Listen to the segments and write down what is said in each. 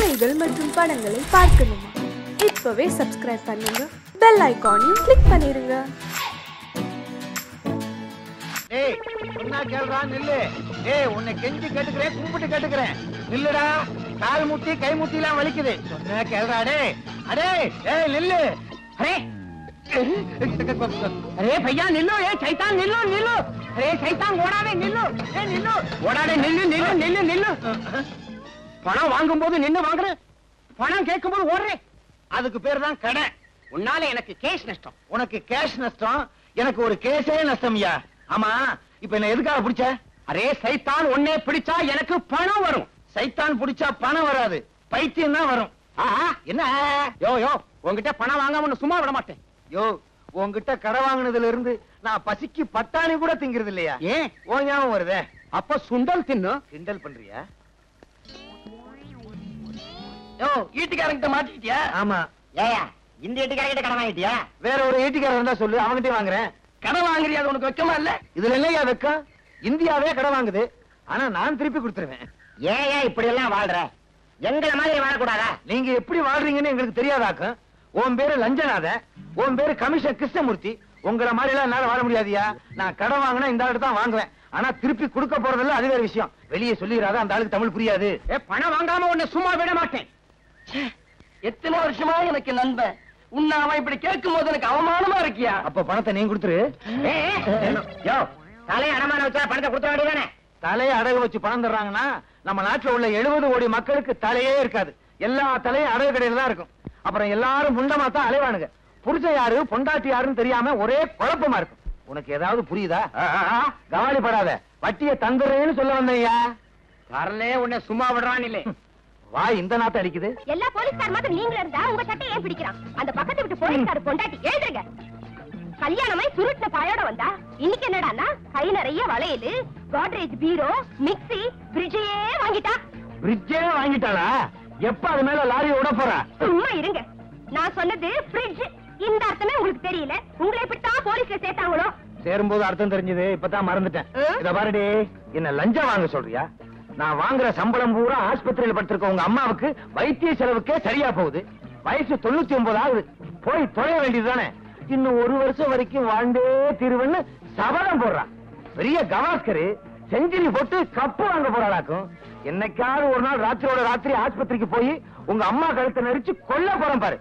கதைகள் மற்றும் படங்களை பார்க்கணுமா? இப்பவே சப்ஸ்கிரைப் பண்ணுங்க, பெல் ஐகானையும் கிளிக் பண்ணிருங்க. ஏய் சொன்னா கேளுடா, நில்லு. ஏய் உன்னை கெஞ்சி கேட்டுக்கிறேன், கும்பிட்டு கேட்டுக்கிறேன், நில்லுடா. கால் முட்டி கை முட்டி எல்லாம் வலிக்குது. சொன்னா கேளுடா. அடே ஏய் நில்லு. அரே अरे भैया निल्लो, ये शैतान निल्लो निल्लो. अरे शैतान ஓடாதே நில்லு. ஏய் நில்லு. ஓடாதே நில்லு நில்லு நில்லு நில்லு. பணம் வாங்கும்போது நின்னு வாங்குற, பணம் கேட்கும்போது ஓடுறே. அதுக்கு பேர் தான் கடை. உன்னால எனக்கு கேஷ் நஷ்டம். உனக்கு கேஷ் நஷ்டம், எனக்கு ஒரு கேஸே நஷ்டம்யா. ஆமா இப்ப என்ன எதுக்காக பிடிச்ச? அரே சைத்தான் உன்னை பிடிச்சா எனக்கு பணம் வரும். சைத்தான் பிடிச்சா பணம் வராது, பைத்தியம் தான் வரும். என்ன யோ யோ, உன்கிட்ட பணம் வாங்காம சும்மா விட மாட்டேன். யோ உன்கிட்ட கடை வாங்கினதுல இருந்து நான் பசிக்கு பட்டாணி கூட திங்கிறது இல்லையா? ஏன் ஓ ஞாபகம் வருதே? அப்ப சுண்டல் தின்னு கிண்டல் பண்றியா? யோ ஈட்டிக்காரங்கிட்ட மாட்டிக்கிட்டியா? ஆமா. ஏயா இந்த ஈட்டிக்காரங்கிட்ட கடை வாங்கிட்டியா? வேற ஒரு ஈட்டிக்காரர் இருந்தா சொல்லு, அவன்கிட்ட வாங்குறேன். கடை வாங்குறியா? அது உனக்கு வெக்கமா இல்ல? இதுல என்னையா வெக்கம்? இந்தியாவே கடை வாங்குது, ஆனா நான் திருப்பி கொடுத்துருவேன். ஏயா இப்படி எல்லாம் வாழ்ற? எங்களை மாதிரி வாழக்கூடாதா? நீங்க எப்படி வாழ்றீங்கன்னு எங்களுக்கு தெரியாதாக்கும். உன் பேரு லஞ்சநாத, உன் பேரு கமிஷன் கிருஷ்ணமூர்த்தி. உங்களை மாதிரி எல்லாம் என்னால வாழ முடியாதியா. நான் கடை வாங்கினா இந்த ஆளுக்கு தான் வாங்குவேன், ஆனா திருப்பி கொடுக்க போறதில்ல, அது வேற விஷயம். வெளியே சொல்லிடாத, அந்த ஆளுக்கு தமிழ் புரியாது. பணம் வாங்காம உன்னை சும்மா விட மாட்டேன். எத்தனை வருஷமா எனக்கு நண்பன், உன்னை அவன் இப்படி கேட்கும் போது எனக்கு அவமானமா இருக்கியா? அப்ப பணத்தை நீ கொடுத்துரு. தலையை அடமான வச்சா பணத்தை கொடுத்துட வேண்டியதானே? தலையை அடகு வச்சு பணம் தர்றாங்கன்னா நம்ம நாட்டுல உள்ள 70 கோடி மக்களுக்கு தலையே இருக்காது. எல்லா தலையும் அடகு கடையில தான் இருக்கும். அப்புறம் எல்லாரும் முண்டமா தான் அலைவானுங்க. புருஷன் யாரு பொண்டாட்டி யாருன்னு தெரியாம ஒரே குழப்பமா இருக்கும். உனக்கு ஏதாவது புரியுதா? கவலைப்படாத, வட்டியை தந்துடுறேன்னு சொல்ல வந்தையா. வரலே உன்னை சும்மா விடுறான் இல்லே. வா இந்த நாட்டை அடிக்குது. எல்லா போலீஸ்கார் மாதிரி நீங்க இருந்தா உங்க சட்டை ஏன் பிடிக்கிறான்? அந்த பக்கத்து விட்டு போலீஸ்கார் பொண்டாட்டி எழுதுங்க. கல்யாணமாய் சுருட்ட பாயோட வந்தா இன்னைக்கு என்னடான்னா கை நிறைய வளையல், கோட்ரேஜ் பீரோ, மிக்ஸி, ஃப்ரிட்ஜே வாங்கிட்டா. ஃப்ரிட்ஜே வாங்கிட்டாளா? எப்ப அது மேல லாரி ஓட போறா? சும்மா இருங்க, நான் சொன்னது ஃப்ரிட்ஜ். இந்த அர்த்தமே உங்களுக்கு தெரியல. உங்களை எப்படித்தான் போலீஸ்ல சேர்த்தாங்களோ? சேரும்போது அர்த்தம் தெரிஞ்சது, இப்பதான் மறந்துட்டேன். இத பாருடி, என்ன லஞ்சம் வாங்க சொல்றியா? நான் வாங்குற சம்பளம் பூரா ஆஸ்பத்திரியில படுத்திருக்க உங்க அம்மாவுக்கு வைத்திய செலவுக்கே சரியா போகுது. வயசு 99 ஆகுது. போய் தொலைய வேண்டியதுதானே? இன்னும் 1 வருஷம் வரைக்கும் வாழ்ந்தே தீருவன்னு சபதம் போடுறான். பெரிய கவாஸ்கரு செஞ்சுரி போட்டு கப்பு வாங்க போறாளாக்கும். என்னைக்காவது ஒரு நாள் ராத்திரியோட ராத்திரி ஆஸ்பத்திரிக்கு போய் உங்க அம்மா கழுத்தை நெரிச்சு கொல்ல போறேன் பாரு.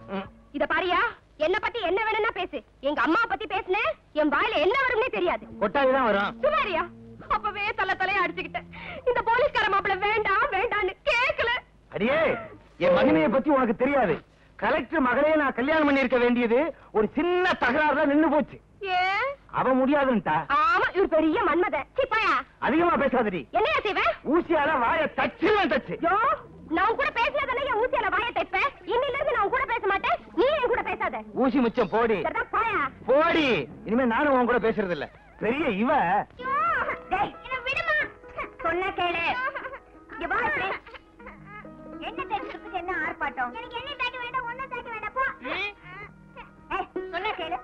இத பாரியா, என்ன பத்தி என்ன வேணும்னா பேசு. எங்க அம்மா பத்தி பேசுன என் வாயில என்ன வரும்னே தெரியாது. கொட்டாவிதான் வரும். சுமாரியா, அப்பவே தலைய அடிச்சுக்கிட்டேன். இந்த போலீஸ்கார மாப்பிள வேண்டாம் வேண்டான்னு கேட்கல. அடியே, என் மகனைய பத்தி உனக்கு தெரியாது. கலெக்டர் மகளையே நான் கல்யாணம் பண்ணி இருக்க வேண்டியது ஒரு சின்ன தகராறுல நின்னு போச்சு. அவ முடியாதுன்ட்டா. ஆமா, இவர் பெரிய மன்மத. சிப்பாயா அதிகமா பேசாதடி. என்னையா செய்வே? ஊசியால வாயை தச்சுவேன் தச்சு. நான் கூட பேசினதானே என் ஊசியால வாயை தைப்பேன். இன்னில இருந்து நான் கூட பேச மாட்டேன், நீ என் கூட பேசாத. ஊசி மிச்சம் போடி. போடி, இனிமே நானும் உன் கூட பேசுறது இல்ல. பெரிய இவ. விடுமா, சொன்ன கேளு. என்ன தேய்க்கிறதுக்கு என்ன ஆர்ப்பாட்டம்? எனக்கு என்ன தேய்க்க வேண்டாம், ஒன்னும் தேய்க்க வேண்டாம் போ. சொன்ன கேளு.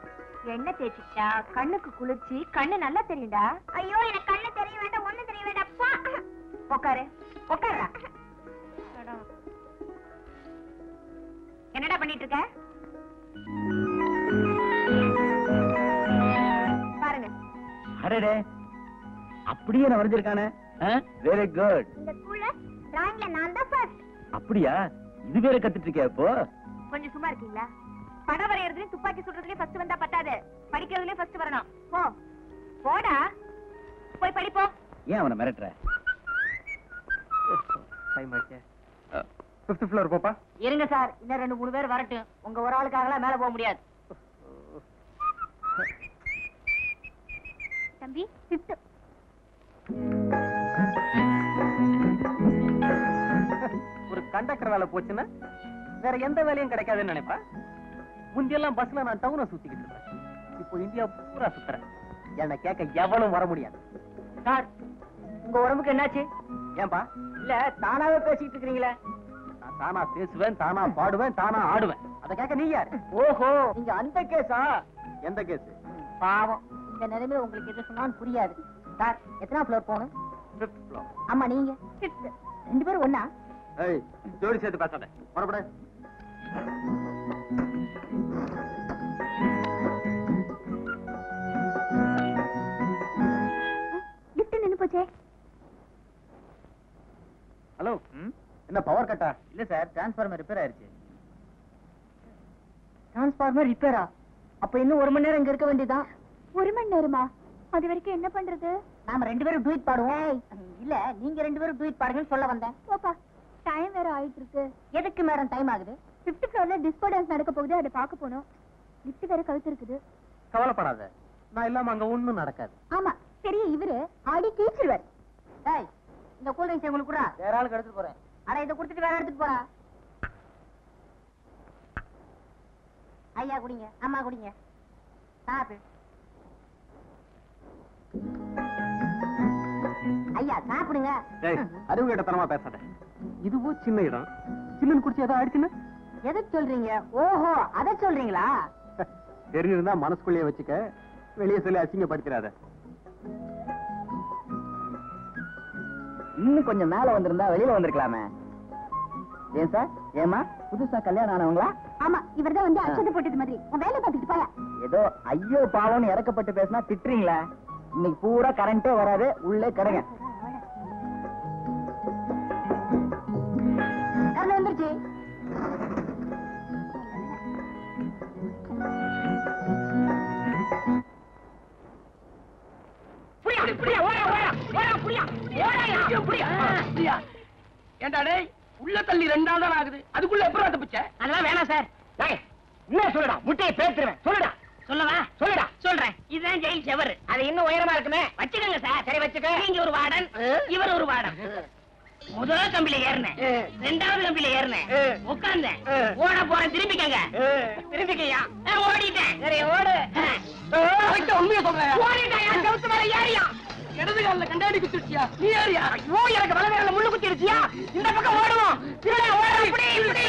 என்ன தேய்ச்சிட்டா கண்ணுக்கு குளிர்ச்சி, கண்ணு நல்லா தெரியும்டா. ஐயோ எனக்கு கண்ணு தெரிய வேண்டாம், ஒன்னும் தெரிய வேண்டாம் போ. உட்காரு உட்காருடா. என்னடா பண்ணிட்டு இருக்க? பாருங்க. அடடே, அப்படியே நான் வரைஞ்சிருக்கானே. Very good. இந்த ஸ்கூல்ல டிராயிங்ல நான் தான் ஃபர்ஸ்ட். அப்படியா? இது வேற கத்துட்டு இருக்கியா இப்போ? கொஞ்சம் சும்மா இருக்கீங்களா? படம் வரையறதுலயும் துப்பாக்கி சுடுறதுலயும் ஃபர்ஸ்ட் வந்தா பத்தாது, படிக்கிறதுலயும் ஃபர்ஸ்ட் வரணும். போ போடா, போய் படிப்போ. ஏன் அவனை மிரட்டுற? 5th floor போப்பா. இருங்க சார், இன்னும் 2-3 பேர் வரட்டும். உங்க ஒரு ஆளுக்காகலாம் மேல போக முடியாது. தம்பி 5th. ஒரு கண்டக்டர் வேலை போச்சுன்னா வேற எந்த வேலையும் கிடைக்காதுன்னு நினைப்பா. முந்தியெல்லாம் பஸ்ல நான் டவுனை சுத்திக்கிட்டு இருந்தேன், இப்போ இந்தியா பூரா சுத்துறேன். என்ன கேட்க எவனும் வர முடியாது. சார், உங்க உடம்புக்கு என்னாச்சு? ஏன்பா? இல்ல தானாவே பேசிட்டு இருக்கீங்களே. நான் தானா பேசுவேன், தானா பாடுவேன், தானா ஆடுவேன். அத கேட்க நீ யாரு? ஓஹோ, நீங்க அந்த கேஸா? எந்த கேஸ்? பாவம், இந்த நிலைமையில உங்களுக்கு எது சொன்னாலும் புரியாது. சார், எத்தனை ஃப்ளோர் போகணும்? 5th floor. ஆமா, நீங்க 5th. 2 பேரும் ஒண்ணா? ஜோடி சேர்த்து பேசாத, புறப்பட. லிஃப்ட் நின்னு போச்சே. ஹலோ, என்ன பவர் கட்டா? இல்ல சார், டிரான்ஸ்ஃபார்மர் ரிப்பேர் ஆயிருச்சு. டிரான்ஸ்ஃபார்மர் ரிப்பேரா? அப்ப இன்னும் 1 மணி நேரம் இங்க இருக்க வேண்டியதான். 1 மணி நேரமா? அது வரைக்கும் என்ன பண்றது? நாம 2 பேரும் டுவீட் பாடுவோம். இல்ல, நீங்க 2 பேரும் டுவீட் பாடுங்கன்னு சொல்ல வந்தேன். ஓப்பா, டைம் வேற ஆயிட்டு இருக்கு. எதுக்கு மேடம் டைம் ஆகுது? 5th ஃப்ளோர்ல டிஸ்கோ டான்ஸ் நடக்க போகுது, அதை பார்க்க போனோம். லிஃப்ட் வேற கழுத்து இருக்குது. கவலைப்படாத, நான் இல்லாம அங்க ஒண்ணும் நடக்காது. ஆமா, சரி, இவரு ஆடி கீச்சிருவார். டேய், இந்த கூல் ட்ரிங்க்ஸ் உங்களுக்கு கூட வேற ஆளுக்கு எடுத்துட்டு போறேன். அட, இதை கொடுத்துட்டு வேற எடுத்துட்டு போறா. ஐயா குடிங்க, அம்மா குடிங்க. சாப்பிடு. ஐயா சாப்பிடுங்க. அறிவு கேட்டத்தனமா பேசாத. இதுவும் சின்ன இடம், சில்லுன்னு குடிச்சு ஏதோ ஆயிடுச்சுன்னு எதை சொல்றீங்க? ஓஹோ, அத சொல்றீங்களா? தெரிஞ்சிருந்தா மனசுக்குள்ளேயே வச்சுக்க, வெளியே சொல்லி அசிங்கப்படுத்திடாத. இன்னும் கொஞ்சம் மேல வந்திருந்தா வெளியில வந்திருக்கலாமே. ஏன் சார், ஏமா புதுசா கல்யாணம் ஆனவங்களா? ஆமா, இவர்தான் வந்து அச்சத்தை போட்டது மாதிரி. உன் வேலை பார்த்துட்டு போயா. ஏதோ ஐயோ பாவம்னு இறக்கப்பட்டு பேசினா திட்டுறீங்களா? இன்னைக்கு பூரா கரண்டே வராது, உள்ளே கிடங்க. வந்துருச்சு. உள்ள தள்ளி 2 நாள் தான் ஆகுது, அதுக்குள்ள எப்படி தப்பிச்ச? அதெல்லாம் வேணாம் சார். என்ன சொல்லுடா, முட்டையை பேத்துருவேன். சொல்லுடா. சொல்லவா? சொல்லுடா. சொல்றேன். இதுதான் ஜெயில் செவர். அது இன்னும் உயரமா இருக்குமே. வச்சுக்கோங்க சார். சரி, வச்சுக்க. நீங்க ஒரு வார்டன், இவர் ஒரு வார்டன். முதல் கம்பியில ஏறினேன், 2வது கம்பியில ஏறினேன், உட்கார்ந்தேன், ஓட போறேன். திரும்பிக்கங்க. திரும்பிக்கையா? ஓடிட்டேன். சரி, ஓடு. உண்மையை சொல்றேன். ஓடிட்டேன். செவுத்து மேல ஏறியா? இடது காலில் கண்டாடி குத்திருச்சியா? நீ ஏறியா? ஐயோ, எனக்கு வலது காலில் முள்ளு குத்திருச்சியா? இந்த பக்கம் ஓடுவோம். திருட ஓட. இப்படி இப்படி.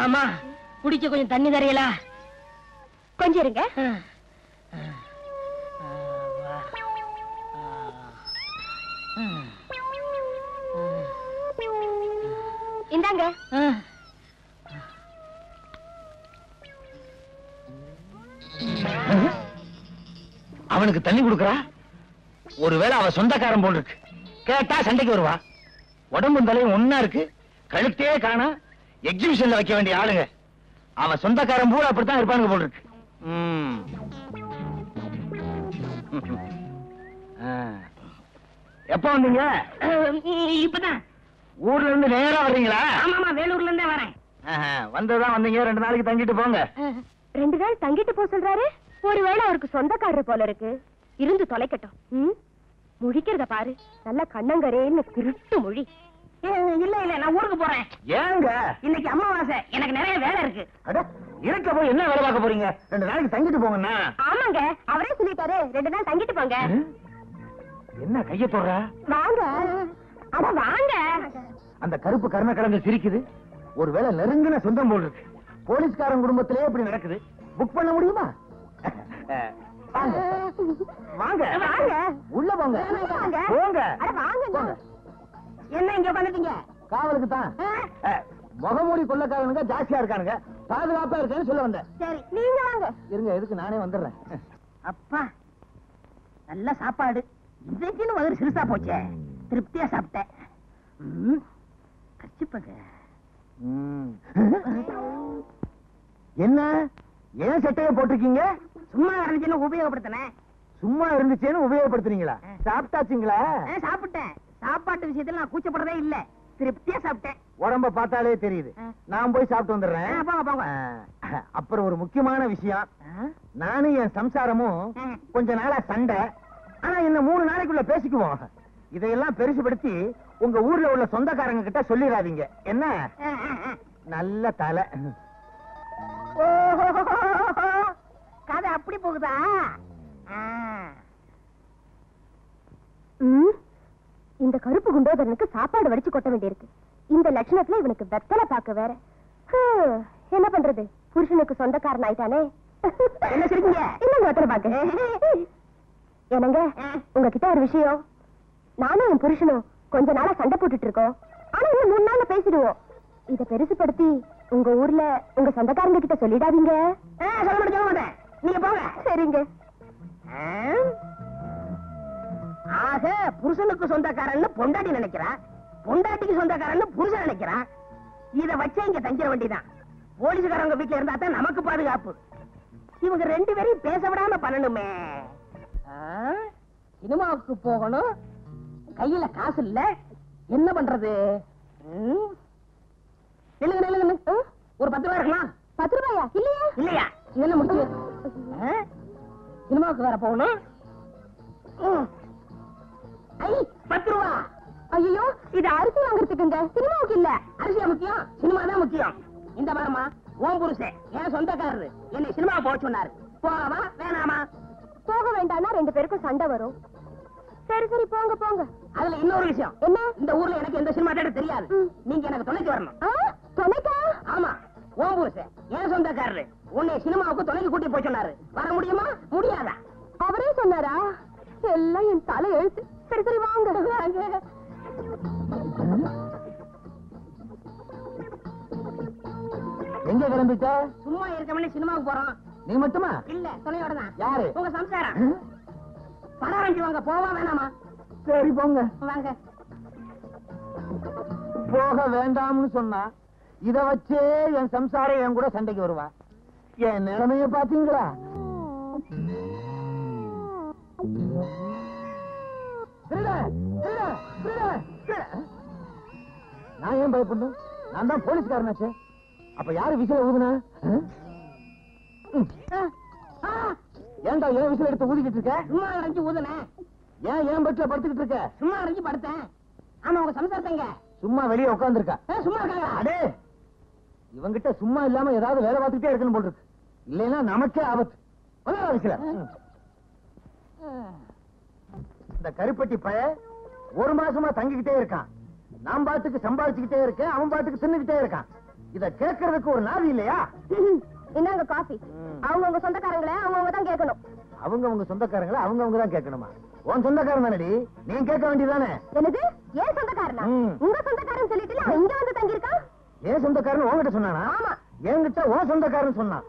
ஆமா, குடிக்க கொஞ்சம் தண்ணி தரையலா? கொஞ்சம் இருங்க. இந்தாங்க. அவனுக்கு தண்ணி கொடுக்கறா? ஒருவேளை அவ சொந்தக்காரன் போல் இருக்கு. கேட்டா சண்டைக்கு வருவா. உடம்பும் தலையும் ஒன்னா இருக்கு, கழுத்தே காணா. எக்ஸிபிஷன்ல வைக்க வேண்டிய ஆளுங்க. அவன் சொந்தக்காரன் பூரா அப்படித்தான் இருப்பானுங்க போல் இருக்கு. எப்ப வந்தீங்க? இப்பதான். ஊர்ல இருந்து நேரா வர்றீங்களா? ஆமாமா, வேலூர்ல இருந்தே வரேன். வந்துதான் வந்தீங்க. 2 நாளைக்கு தங்கிட்டு போங்க. 2 நாள் தங்கிட்டு போ சொல்றாரு. ஒருவேளை அவருக்கு சொந்தக்காரர் போல இருக்கு. இருந்து தொலைக்கட்டும். முழிக்கிறத பாரு, நல்ல கண்ணங்கரேன்னு திருட்டு மொழி. இல்ல இல்ல, நான் ஊருக்கு போறேன். ஏங்க? இன்னைக்கு அமாவாசை, எனக்கு நிறைய வேலை இருக்கு. அட, இருக்க போய் என்ன வேலை பார்க்க போறீங்க? 2 நாளைக்கு தங்கிட்டு போங்கண்ணா. ஆமாங்க, அவரே சொல்லிட்டாரு 2 நாள் தங்கிட்டு போங்க. என்ன கைய போடுற? வாங்க. அட வாங்க. அந்த கருப்பு கர்ணக்கிழங்கு சிரிக்குது. ஒருவேளை நெருங்கின சொந்தம் போல் இருக்கு. போலீஸ்காரன் குடும்பத்திலே இப்படி நடக்குது. புக் பண்ண முடியுமா? வாங்க வாங்க வாங்க. உள்ள போங்க. வாங்க. போங்க. அட வாங்க. போங்க. என்ன இங்க உட்கார்ந்துட்டீங்க? காவலுக்கு தான். முகமூடி கொள்ளக்காரனுங்க ஜாஸ்தியா இருக்கானுங்க. பாதுகாப்பா இருக்கேன்னு சொல்ல வந்தேன். சரி, நீங்க வாங்க. இருங்க, எதுக்கு நானே வந்துடுறேன். அப்பா, நல்ல சாப்பாடு. இதுக்குன்னு வயிறு சிறுசா போச்சே. திருப்தியா சாப்பிட்டேன். கச்சிப்பங்க. என்ன ஏன் சட்டையை போட்டிருக்கீங்க? சும்மா இருந்துச்சுன்னு உபயோகப்படுத்தினேன். சும்மா இருந்துச்சேன்னு உபயோகப்படுத்துறீங்களா? சாப்பிட்டாச்சுங்களா? சாப்பிட்டேன். சாப்பாட்டு விஷயத்துல நான் கூச்சப்படுறதே இல்ல. திருப்தியா சாப்பிட்டேன். உடம்ப பார்த்தாலே தெரியுது. நான் போய் சாப்பிட்டு வந்துடுறேன். போங்க போங்க. அப்புறம் ஒரு முக்கியமான விஷயம். நானும் என் சம்சாரமும் கொஞ்ச நாளா சண்டை. ஆனா இன்னும் 3 நாளைக்குள்ள பேசிக்குவோம். இதையெல்லாம் பெருசுபடுத்தி உங்க ஊர்ல உள்ள சொந்தக்காரங்க கிட்ட சொல்லிடாதீங்க. என்ன? நல்ல தலை. கதை அப்படி போகுதா? இந்த கருப்பு குண்டோதரனுக்கு சாப்பாடு வடிச்சு கொட்ட வேண்டியிருக்கு. இந்த லட்சணத்துல இவனுக்கு வெத்தலை பாக்க வேற. என்ன பண்றது, புருஷனுக்கு சொந்தக்காரன் ஆயிட்டானே. என்ன சொல்றீங்க? என்னங்க வெத்தலை பாக்க? என்னங்க, உங்ககிட்ட ஒரு விஷயம். நானும் என் புருஷனும் கொஞ்ச நாளா சண்டை போட்டுட்டு இருக்கோம். ஆனா இன்னும் 3 நாள்ல பேசிடுவோம். இத பெருசுபடுத்தி உங்க ஊர்ல உங்க சொந்தக்காரங்க கிட்ட சொல்லிடாதீங்க. சொல்ல மாட்டேன், நீங்க போங்க. சரிங்க. ஆக புருஷனுக்கு சொந்தக்காரன்னு பொண்டாட்டி நினைக்கிறான், பொண்டாட்டிக்கு சொந்தக்காரன்னு புருஷன் நினைக்கிறான். இத வச்சே இங்க தங்கிற வேண்டிதான். போலீஸ்காரங்க வீட்டுல இருந்தா தான் நமக்கு பாதுகாப்பு. இவங்க 2 பேரையும் பேச விடாம பண்ணணுமே. சினிமாவுக்கு போகணும், கையில காசு இல்ல, என்ன பண்றது? ஒரு 10 ரூபாய் இருக்கலாம். 10 ரூபாயா? இல்லையா? இல்லையா? இதெல்லாம் முடிச்சு சினிமாவுக்கு வேற போகணும். 10 ரூபா. ஐயோ, இது அரிசி வாங்குறதுக்குங்க, சினிமாவுக்கு இல்ல. அரிசியா முக்கியம், சினிமா தான் முக்கியம். இந்த பாருமா, உன் புருஷன் என் சொந்தக்காரரு என்னை சினிமா போக சொன்னாரு. போகவா வேணாமா? போக வேண்டாம்னா 2 பேருக்கும் சண்டை வரும். சரி சரி, போங்க போங்க. அதுல இன்னொரு விஷயம் என்ன? இந்த ஊர்ல எனக்கு எந்த சினிமா தேட்டர் தெரியாது. நீங்க எனக்கு துணைக்கு வரணும். துணைக்கா? ஆமா, உன் புருஷன் என் சொந்தக்காரரு உன்னை சினிமாவுக்கு துணைக்கு கூட்டி போய் சொன்னாரு. வர முடியுமா முடியாதா? அவரே சொன்னாரா? எல்லாம் என் தலை எழுத்து. சரி சரி, வாங்க. எங்க கிளம்பிட்ட? சும்மா இருக்கவனே சினிமாவுக்கு போறோம். நீ மட்டுமா? இல்ல, துணையோட தான். யாரு? உங்க சம்சாரம். படம் ஆரம்பிச்சு வாங்க. போவா வேணாமா? சரி போங்க. வாங்க. போக வேண்டாம்னு சொன்னா இத வச்சே என் சம்சாரம் என் கூட சண்டைக்கு வருவா. என் நிலைமைய பாத்தீங்களா? நான் ஏன் பயப்படணும்? நான் தான் போலீஸ்காரனாச்சே. அப்ப யாரு விசில ஊதுனா? ஏன்டா ஏன் விசில் எடுத்து ஊதிக்கிட்டு இருக்க? சும்மா அடைஞ்சு ஊதுனேன். ஏன் பெட்ல படுத்துக்கிட்டு இருக்க? சும்மா அடைஞ்சு படுத்தேன். ஆமா, உங்க சம்சாரத்தைங்க சும்மா வெளியே உட்கார்ந்து இருக்கா? சும்மா இருக்காங்க. அடே, இவங்கிட்ட சும்மா இல்லாம ஏதாவது வேலை பார்த்துக்கிட்டே இருக்கணும் போல் இருக்கு. இல்லைன்னா நமக்கே ஆபத்து. விசில இந்த கருப்பட்டி பய 1 மாசமா தங்கிக்கிட்டே இருக்கான். நான் பாட்டுக்கு சம்பாதிச்சுக்கிட்டே இருக்கேன், அவன் பாட்டுக்கு தின்னுக்கிட்டே இருக்கான். இத கேட்கறதுக்கு ஒரு நாதி இல்லையா? என்னங்க காஃபி? அவங்கவுங்க சொந்தக்காரங்களை அவங்கவுங்க தான் கேட்கணும். அவங்கவுங்க சொந்தக்காரங்களை அவங்கவுங்க தான் கேட்கணுமா? உன் சொந்தக்காரன் தானடி, நீ கேட்க வேண்டியதானே? என்னது? ஏன் சொந்தக்காரனா? உங்க சொந்தக்காரன் சொல்லிட்டு அவன் இங்க வந்து தங்கியிருக்கான். ஏன் சொந்தக்காரன் உன்கிட்ட சொன்னானா? ஆமா. என்கிட்ட உன் சொந்தக்காரன் சொன்னான்.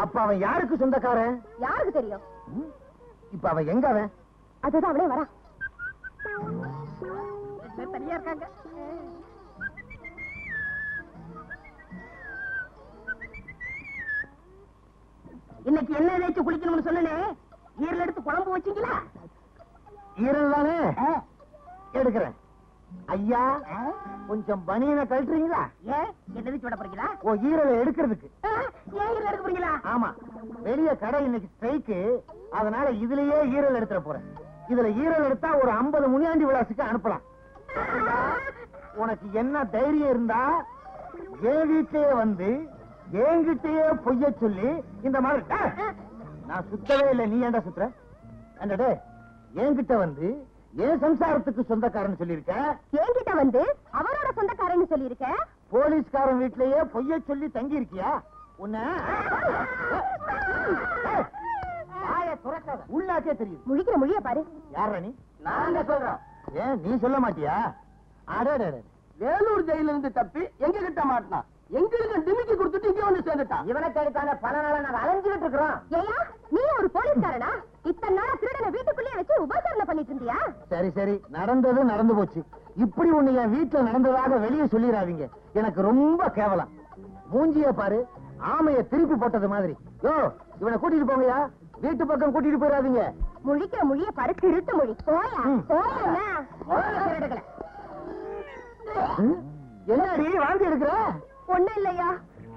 அப்ப அவன் யாருக்கு சொந்தக்காரன்? யாருக்கு தெரியும்? இப்ப அவன் எங்க? அவன் அதுதான் அவனே வரா. தனியா இருக்காங்க. இன்னைக்கு என்ன தேய்ச்சி குளிக்கணும்னு சொன்னே, ஈரல் எடுத்து குழம்பு வச்சீங்களா? ஈரல் தானே எடுக்கிறேன். ஐயா, கொஞ்சம் பனியனை கழட்டுறீங்களா? ஏன் என்ன தேய்ச்சி விட போறீங்களா? ஓ, ஈரலை எடுக்கிறதுக்கு. ஏன் ஈரல் எடுக்க போறீங்களா? ஆமா, வெளிய கடை இன்னைக்கு ஸ்ட்ரைக்கு, அதனால இதுலயே ஈரல் எடுத்துற போறேன். இதுல ஈரல் எடுத்தா ஒரு 50 முனியாண்டி விலாசுக்கு அனுப்பலாம். உனக்கு என்ன தைரியம் இருந்தா என் வீட்லயே வந்து என்கிட்டயே பொய்ய சொல்லி இந்த மாதிரி நான் சுத்தவே இல்லை, நீ ஏன்டா சுத்துற? என்னடே, என்கிட்ட வந்து என் சம்சாரத்துக்கு சொந்தக்காரன் சொல்லிருக்க, என்கிட்ட வந்து அவரோட சொந்தக்காரன்னு சொல்லியிருக்க, போலீஸ்காரன் வீட்லயே பொய்ய சொல்லி தங்கி இருக்கியா? உன்ன உள்ளாக்கே தெரியுது. முழிக்கிற மொழிய பாரு. யார நீ? நான் சொல்றேன். ஏன் நீ சொல்ல மாட்டியா? அடடே, வேலூர் ஜெயில இருந்து தப்பி எங்க கிட்ட மாட்டினான். எங்களுக்கு டிமிக்கி கொடுத்துட்டு இங்க வந்து சேர்ந்துட்டான். இவனுக்கு அதுக்கான பல நாள நாங்க அலைஞ்சுக்கிட்டு இருக்கிறோம். ஏயா, நீ ஒரு போலீஸ்காரனா? இத்தனை நாளா திருடனை வீட்டுக்குள்ளேயே வச்சு உபசாரணை பண்ணிட்டு இருந்தியா? சரி சரி, நடந்தது நடந்து போச்சு. இப்படி ஒண்ணு என் வீட்டுல நடந்ததாக வெளியே சொல்லிடாதீங்க. எனக்கு ரொம்ப கேவலம். மூஞ்சிய பாரு, ஆமைய திருப்பி போட்டது மாதிரி. யோ, இவனை கூட்டிட்டு போங்கயா, வீட்டு பக்கம் கூட்டிட்டு போயிடாதீங்க. முழிக்கிற மொழிய பாரு, திருட்டு மொழி. போயா போயா. என்னடி வாந்தி எடுக்கிற? ஒண்ணும் இல்லையா,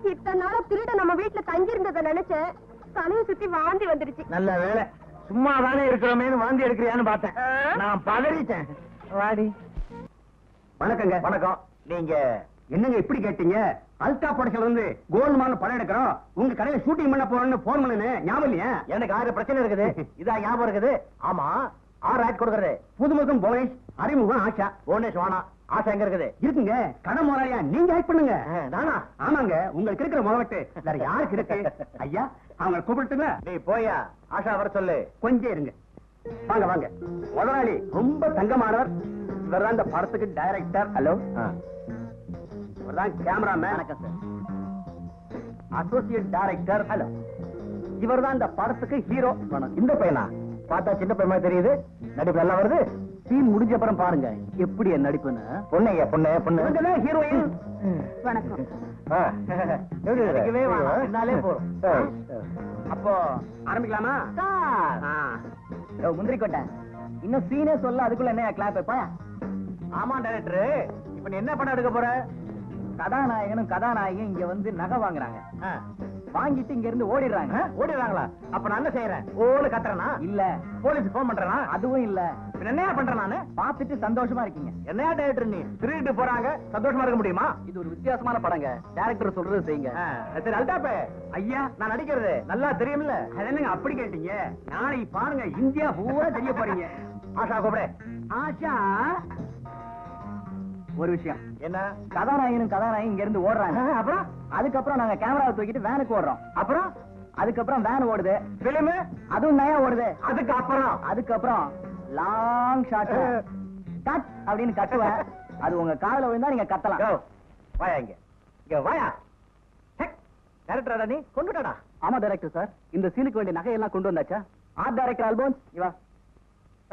இத்தனை நாளா திருட நம்ம வீட்டுல தங்கி இருந்ததை நினைச்சேன், தலையை சுத்தி வாந்தி வந்துருச்சு. நல்ல வேலை, சும்மா தானே இருக்கிறோமேனு வாந்தி எடுக்கிறியான்னு பார்த்தேன். நான் பதறிட்டேன். வாடி. வணக்கங்க. வணக்கம். நீங்க என்னங்க இப்படி கேட்டீங்க? அல்டா படத்துல இருந்து கோல்மால் படம் எடுக்கிறோம், உங்க கடையில ஷூட்டிங் பண்ண போறோம்னு போன் பண்ணனே, ஞாபகம் இல்லையா? எனக்கு 6 பிரச்சனை இருக்குது. இதா ஞாபகம் இருக்குது. ஆமா, 6 ஆட் கொடுக்கறது. புதுமுகம் புவனேஷ், அறிமுகம் ஆஷா. புவனேஷ் வானா, ஆஷா எங்க இருக்குது? இருக்குங்க, கடை முதலாளியா நீங்க ஆக்ட் பண்ணுங்க. நானா? ஆமாங்க, உங்களுக்கு இருக்கிற முதலட்டு வேற யாருக்கு இருக்கு? ஐயா, அவங்க கூப்பிட்டுங்களா? நீ போயா, ஆஷா வர சொல்லு. கொஞ்சம் இருங்க. வாங்க வாங்க. முதலாளி ரொம்ப தங்கமானவர். இவர்தான் இந்த படத்துக்கு டைரக்டர். ஹலோ. இவர்தான் கேமராமேன். வணக்கம் சார். Associate director. ஹலோ. இவர்தான் இந்த படத்துக்கு ஹீரோ. இந்த பையனா? பார்த்தா சின்ன பையமா தெரியுது. நடிப்பு நல்லா வருது. சீன் முடிஞ்ச அப்புறம் பாருங்க எப்படி என் நடிப்புன்னு. பொண்ணையா பொண்ணு பொண்ணு ஹீரோயின். வணக்கம். போறோம். அப்போ ஆரம்பிக்கலாமா? முந்திரி கொட்டை இன்னும் சீனே சொல்ல அதுக்குள்ள என்ன கிளாப் வைப்பா? ஆமா டைரக்டர், இப்ப நீ என்ன படம் எடுக்க போற? கதாநாயகனும் கதாநாயகியும் இங்க வந்து நகை வாங்குறாங்க. வாங்கிட்டு இங்க இருந்து ஓடிடுறாங்க. ஓடிடுறாங்களா? அப்ப நான் என்ன செய்யறேன்? ஓடு கத்துறனா? இல்ல. போலீஸ் போன் பண்றேனா? அதுவும் இல்ல. என்னையா பண்றேன் நானு? பாத்துட்டு சந்தோஷமா இருக்கீங்க. என்னையா டைரக்டர் நீ? திருடிட்டு போறாங்க, சந்தோஷமா இருக்க முடியுமா? இது ஒரு வித்தியாசமான படங்க. டைரக்டர் சொல்றது செய்யுங்க. சரி அல்டாப்பே ஐயா, நான் நடிக்கிறது நல்லா தெரியும்ல. அது என்னங்க அப்படி கேட்டீங்க? நாளைக்கு பாருங்க இந்தியா பூரா தெரிய போறீங்க. ஆஷா கூப்பிடு. ஆஷா, ஒரு விஷயம். என்ன? கதாநாயகனும் கதாநாயகி இங்க இருந்து ஓடுறாங்க. அப்புறம் அதுக்கப்புறம் நாங்க கேமராவை தூக்கிட்டு வேனுக்கு ஓடுறோம். அப்புறம் அதுக்கப்புறம் வேன் ஓடுது. பிலிம் அதுவும் நயா ஓடுது. அதுக்கப்புறம் லாங் ஷாட் கட் அப்படின்னு கட்டுவேன். அது உங்க காதுல விழுந்தா நீங்க கத்தலாம். வாயா இங்க வாயா. டைரக்டரா நீ? கொண்டுட்டாடா. ஆமா டைரக்டர் சார். இந்த சீனுக்கு வேண்டிய நகையெல்லாம் கொண்டு வந்தாச்சா? ஆர்ட் டைரக்டர் ஆல்போன்ஸ் இவா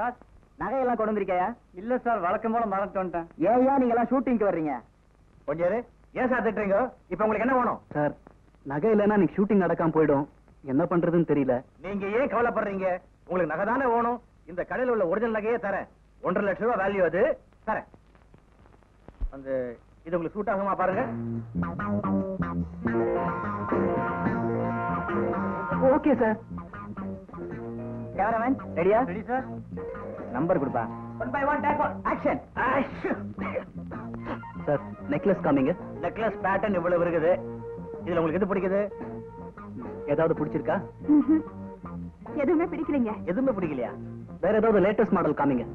சார். நகையெல்லாம் கொண்டு வந்திருக்கையா? இல்ல சார், வழக்கம் போல மறந்து வந்துட்டேன். ஏயா நீங்க எல்லாம் ஷூட்டிங்க்கு வர்றீங்க? கொஞ்சம் ஏன் சார் திட்டுறீங்க? இப்ப உங்களுக்கு என்ன வேணும்? சார் நகை இல்லைன்னா நீங்க ஷூட்டிங் நடக்காம போயிடும். என்ன பண்றதுன்னு தெரியல. நீங்க ஏன் கவலைப்படுறீங்க? உங்களுக்கு நகை தானே வேணும். இந்த கடையில் உள்ள ஒரிஜினல் நகையே தரேன். 1.5 லட்சம் ரூபாய் வேல்யூ அது. தரேன். அந்த இது உங்களுக்கு சூட் ஆகுமா பாருங்க. Okay sir. கேமராமேன் ரெடியா? Ready sir. நம்பர் கொடுப்பா. 1 by 1 take action. Sir necklace காமிங்க. நெக்லஸ் பேட்டர்ன் இவ்வளவு இருக்குது. இதுல உங்களுக்கு எது பிடிக்குது? ஏதாவது பிடிச்சிருக்கா? எதுவுமே பிடிக்கலைங்க. எதுவுமே பிடிக்கலையா? வேற ஏதாவது லேட்டஸ்ட் மாடல் காமிங்க.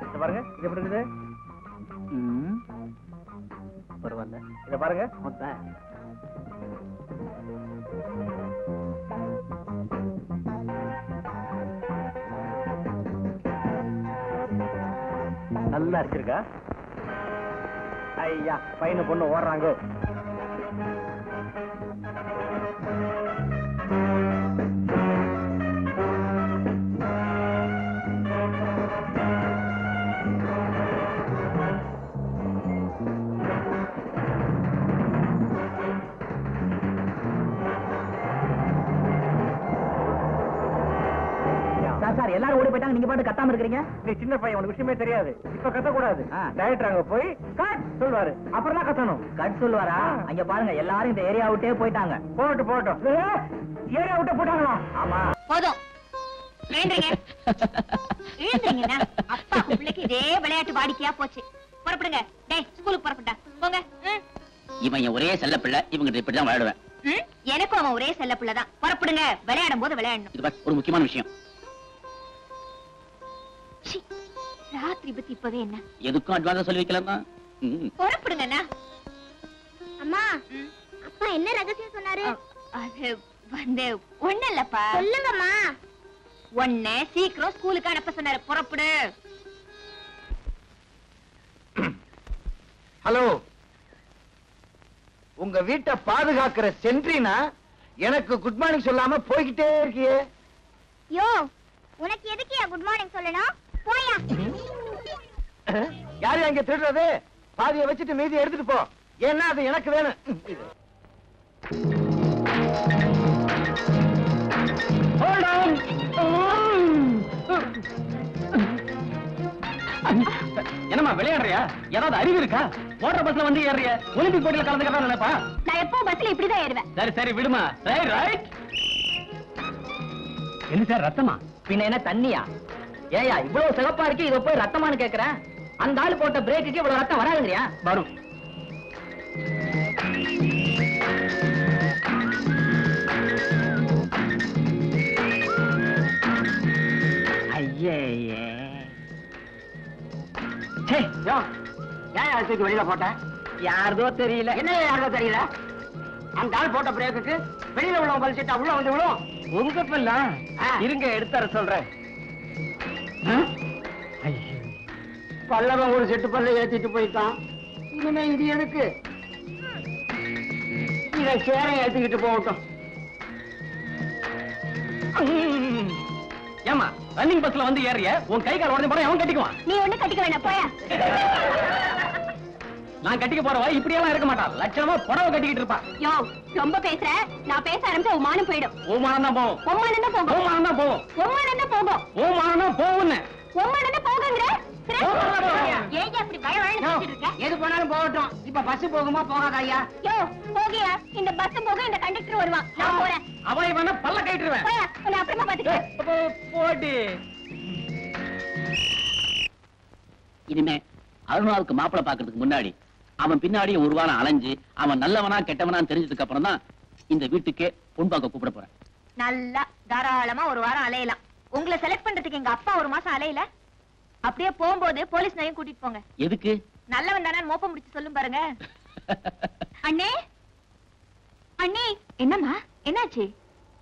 இத பாருங்க, இது எப்படி இருக்குது? பரவாயில்ல. இத பாருங்க. நல்லா இருக்கா? ஐயா, பையனு பொண்ணு ஓடுறாங்க. சார் எல்லாரும் ஓடி போயிட்டாங்க. நீங்க பாட்டு கத்தாம இருக்கீங்க. நீ சின்ன பையன், உனக்கு விஷயமே தெரியாது. இப்ப கத்த கூடாது. டைரக்டர் அங்க போய் கட் சொல்வாரு. அப்புறம் தான் கத்தணும். கட் சொல்லுவாரா? அங்க பாருங்க எல்லாரும் இந்த ஏரியா விட்டே போயிட்டாங்க. போட்டோம். ஏரியா விட்டு போட்டாங்களா? ஆமா. போதும். எழுந்துறீங்க. அப்பா பிள்ளைக்கு இதே விளையாட்டு வாடிக்கையா போச்சு. புறப்படுங்க. டேய் ஸ்கூலுக்கு புறப்பட்டா போங்க. இவன் ஒரே செல்ல பிள்ளை. இவங்க இப்படிதான் விளையாடுவேன். எனக்கும் அவன் ஒரே செல்ல பிள்ளைதான். புறப்படுங்க. விளையாடும் போது விளையாடணும். இது ஒரு முக்கியமான விஷயம். ராத்திரி பத்தி இப்பவே என்ன? எதுக்கும் அட்வான்ஸா சொல்லி வைக்கலாம். புறப்படுங்க. அம்மா, அப்பா என்ன ரகசியம் சொன்னாரு? அது வந்து ஒண்ணு இல்லப்பா. சொல்லுங்கம்மா. ஒண்ணு சீக்கிரம் ஸ்கூலுக்கு அனுப்ப சொன்னாரு. புறப்படு. ஹலோ, உங்க வீட்டை பாதுகாக்கிற சென்ட்ரினா எனக்கு குட் மார்னிங் சொல்லாம போய்கிட்டே இருக்கியே. யோ, உனக்கு எதுக்கு குட் மார்னிங் சொல்லணும்? போயா. யாரு அங்க திருடுறது? பாதியை வச்சுட்டு மீதியை எடுத்துட்டு போ. ஏன்னா அது எனக்கு வேணும். என்னமா விளையாடுறியா? ஏதாவது அறிவு இருக்கா? ஓடுற பஸ்ல வந்து ஏறிய ஒலிம்பிக் போட்டியில கலந்துக்கிறதா நினைப்பா? நான் எப்போ பஸ்ல இப்படிதான் ஏறுவேன். சரி விடுமா. ரைட். என்ன சார் ரத்தமா? பின்ன என்ன தண்ணியா? ஏயா இவ்வளவு சிவப்பா இருக்கு, இத போய் ரத்தமானு கேக்குறேன். அந்த ஆளு போட்ட பிரேக்குக்கு இவ்வளவு ரத்தம் வராதுங்கறியா? வரும். ஐயே சே யோ, ஏன் அதுக்கு வெளியில போட்ட? யாரதோ தெரியல. என்ன யாரதோ தெரியல? அந்த ஆள் போட்ட பிரேக்குக்கு வெளியில உள்ளவங்க பலிச்சிட்டா உள்ள வந்து விழும். உங்க பிள்ளை இருங்க எடுத்தார சொல்றேன். பல்லவன் ஒரு செட்டு பல்ல ஏத்திட்டு போயிட்டான். இனிமே இது எதுக்கு? இத சேர ஏத்திக்கிட்டு போகட்டும். ஏமா ரன்னிங் பஸ்ல வந்து ஏறிய உன் கை கால் உடஞ்ச போற அவன் கட்டிக்குவான். நீ ஒண்ணு கட்டிக்க வேணாம், போயா. நான் கட்டிக்க போறவா இப்படி எல்லாம் இருக்க மாட்டான். லட்சணமா புடவை கட்டிக்கிட்டு இருப்பா. யோ, ரொம்ப பேசுற. நான் பேச ஆரம்பிச்சா உன் மானம் போயிடும். ஓமானம் தான் போகும். உம்மானம் தான் போகும். ஓமானம் தான் போகும். உம்மானம் தான் போகும். ஓமானம் தான் போகும்னு. உம்மானம் தான் போகுங்கற. ஏன் அப்படி பயவழன்னு பேசிட்டு இருக்க? எது போனாலும் போகட்டும். இப்ப பஸ் போகுமா போகாதா ஐயா? யோ, போகியா. இந்த பஸ் போக இந்த கண்டக்டர் வருவான். நான் போறேன். அவன் இவன பல்ல கட்டிடுவேன். போயா, உன்னை அப்புறமா பாத்துக்கிறேன். போடி. இனிமே அருணாவுக்கு மாப்பிளை பாக்குறதுக்கு முன்னாடி அவன் பின்னாடியே ஒரு வாரம் அலைஞ்சு அவன் நல்லவனா கெட்டவனா தெரிஞ்சதுக்கு அப்புறம் தான் இந்த வீட்டுக்கே பொன் பார்க்க கூப்பிட போறேன். நல்லா தாராளமா ஒரு வாரம் அலையலாம். உங்களை செலக்ட் பண்றதுக்கு எங்க அப்பா ஒரு மாசம் அலையல. அப்படியே போகும்போது போலீஸ் நையும் கூட்டிட்டு போங்க. எதுக்கு? நல்லவன் தானே மோப்பம் முடிச்சு சொல்லும் பாருங்க. அண்ணே, அண்ணே. என்னம்மா, என்னாச்சு?